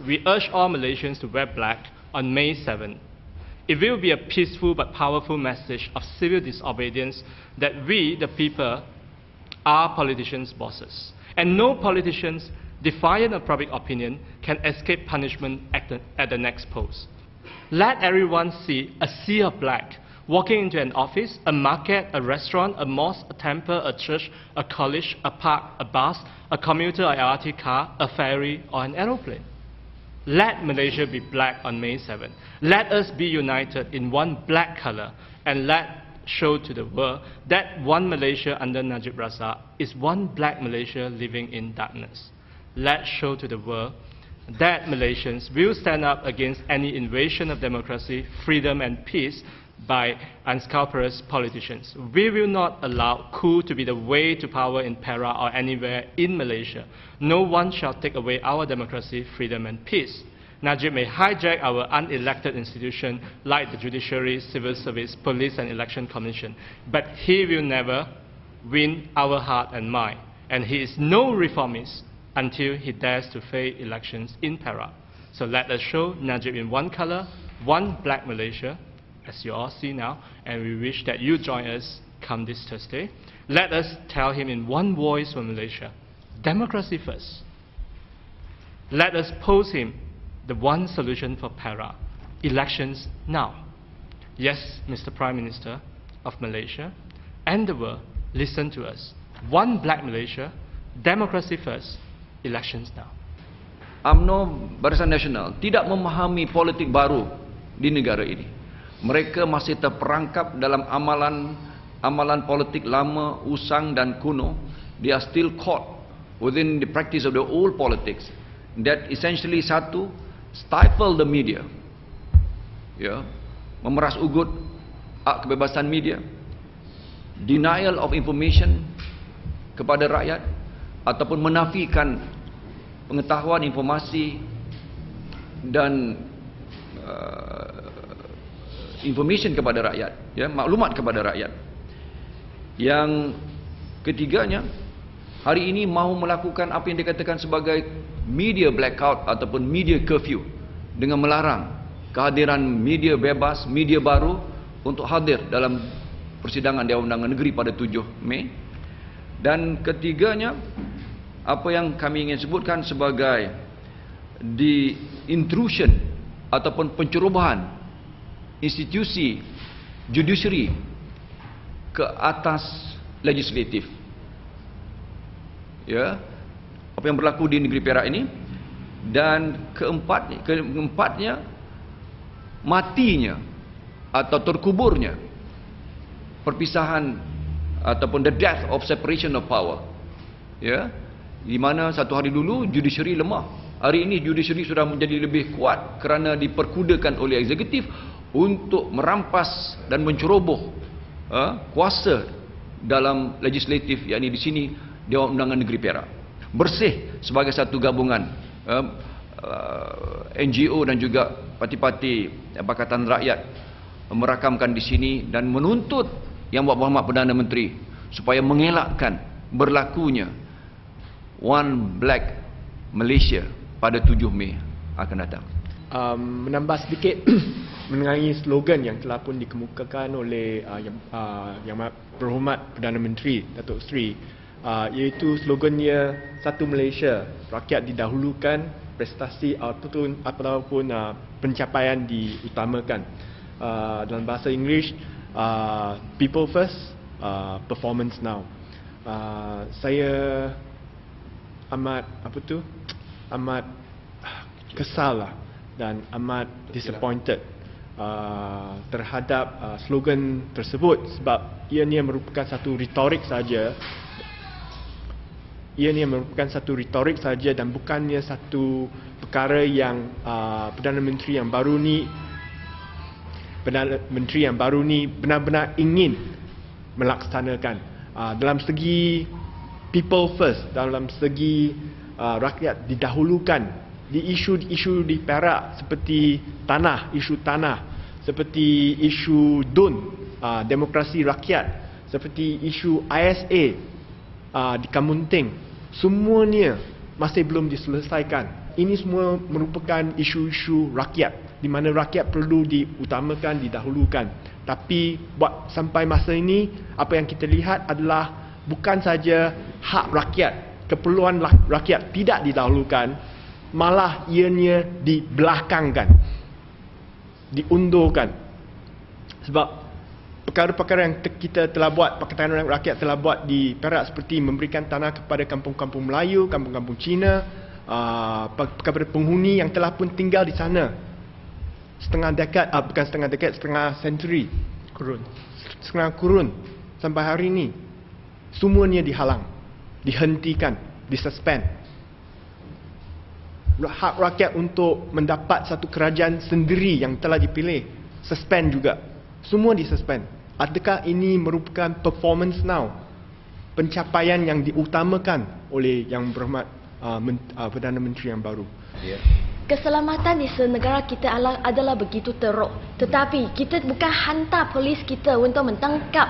We urge all Malaysians to wear black on May 7. It will be a peaceful but powerful message of civil disobedience that we, the people, are politicians' bosses. And no politicians defiant of public opinion can escape punishment at the next post. Let everyone see a sea of black walking into an office, a market, a restaurant, a mosque, a temple, a church, a college, a park, a bus, a commuter or LRT car, a ferry, or an aeroplane. Let Malaysia be black on May 7. Let us be united in one black color and let show to the world that one Malaysia under Najib Razak is one black Malaysia living in darkness. Let's show to the world that Malaysians will stand up against any invasion of democracy, freedom and peace by unscrupulous politicians. We will not allow coup to be the way to power in Perak or anywhere in Malaysia. No one shall take away our democracy, freedom and peace. Najib may hijack our unelected institution like the judiciary, civil service, police and election commission, but he will never win our heart and mind. And he is no reformist until he dares to fail elections in Perak. So let us show Najib in one color, one black Malaysia, as you all see now, and we wish that you join us come this Thursday. Let us tell him in one voice for Malaysia, democracy first. Let us pose him the one solution for Perak, elections now. Yes, Mr. Prime Minister of Malaysia and the world, listen to us. One black Malaysia, democracy first, elections now. UMNO Barisan Nasional tidak memahami politik baru di negara ini. Mereka masih terperangkap dalam amalan politik lama, usang dan kuno. They are still caught within the practice of the old politics. That essentially satu, stifle the media, memeras ugut hak kebebasan media, denial of information kepada rakyat, ataupun menafikan pengetahuan informasi dan information kepada rakyat, maklumat kepada rakyat. Yang ketiganya, hari ini mahu melakukan apa yang dikatakan sebagai media blackout ataupun media curfew dengan melarang kehadiran media bebas, media baru untuk hadir dalam persidangan Dewan Undangan Negeri pada 7 Mei. Dan ketiganya, apa yang kami ingin sebutkan sebagai the intrusion ataupun pencerobohan institusi judiciary ke atas legislatif. Apa yang berlaku di negeri Perak ini. Dan keempatnya matinya atau terkuburnya perpisahan ataupun the death of separation of power. Di mana satu hari dulu judiciary lemah. Hari ini judiciary sudah menjadi lebih kuat kerana diperkudakan oleh eksekutif untuk merampas dan menceroboh kuasa dalam legislatif, yakni di sini Dewan Undangan Negeri Perak. Bersih sebagai satu gabungan NGO dan juga parti-parti Pakatan Rakyat merakamkan di sini dan menuntut Yang Berhormat Perdana Menteri supaya mengelakkan berlakunya One Black Malaysia pada 7 Mei akan datang. Menambah sedikit mengenai slogan yang telah pun dikemukakan oleh Yang Berhormat Perdana Menteri Datuk Seri, iaitu slogannya Satu Malaysia, rakyat didahulukan, prestasi ataupun pencapaian diutamakan. Dalam bahasa Inggeris, people first, performance now. Saya amat kesal lah dan amat disappointed terhadap slogan tersebut, sebab ianya merupakan satu retorik saja. Ianya merupakan satu retorik saja dan bukannya satu perkara yang Perdana Menteri yang baru ni benar-benar ingin melaksanakan. Dalam segi people first, dalam segi rakyat didahulukan, di isu-isu di Perak seperti tanah, isu tanah, seperti isu DUN, demokrasi rakyat, seperti isu ISA di Kamunting, semuanya masih belum diselesaikan. ini semua merupakan isu-isu rakyat di mana rakyat perlu diutamakan, didahulukan. Tapi buat sampai masa ini, apa yang kita lihat adalah bukan saja hak rakyat, keperluan rakyat tidak didahulukan, malah ianya dibelakangkan, diundurkan. Sebab perkara-perkara yang kita telah buat, Pakatan Rakyat telah buat di Perak seperti memberikan tanah kepada kampung-kampung Melayu, kampung-kampung Cina, kepada penghuni yang telah pun tinggal di sana setengah senturi, setengah kurun sampai hari ini, semuanya dihalang, dihentikan, disuspend. Hak rakyat untuk mendapat satu kerajaan sendiri yang telah dipilih, suspend juga. Semua disuspend. Adakah ini merupakan performance now? Pencapaian yang diutamakan oleh Yang Berhormat Perdana Menteri yang baru. Keselamatan di negara kita adalah begitu teruk. Tetapi kita bukan hantar polis kita untuk mentangkap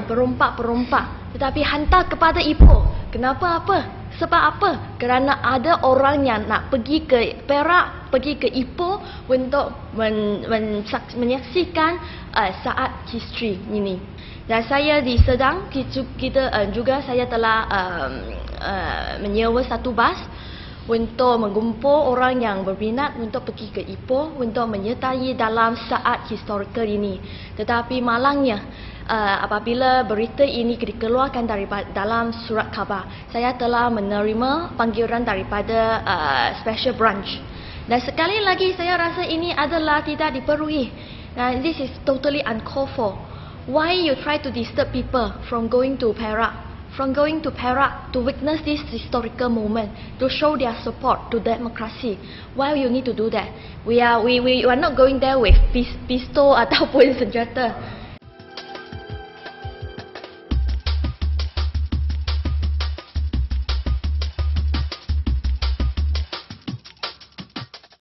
perompak-perompak, tetapi hantar kepada Ipoh. Kenapa apa? Sebab apa? Kerana ada orang yang nak pergi ke Perak, pergi ke Ipoh untuk menyaksikan saat history ini. Dan saya di Sedang, juga saya telah menyewa satu bas untuk mengumpul orang yang berminat untuk pergi ke Ipoh untuk menyertai dalam saat historikal ini. Tetapi malangnya, apabila berita ini dikeluarkan daripada dalam surat khabar, saya telah menerima panggilan daripada special branch. Dan sekali lagi saya rasa ini adalah tidak diperlukan. This is totally uncalled for. Why you try to disturb people from going to Perak? From going to Perak to witness this historical moment, to show their support to democracy. Why you need to do that? We are not going there with pistol ataupun senjata.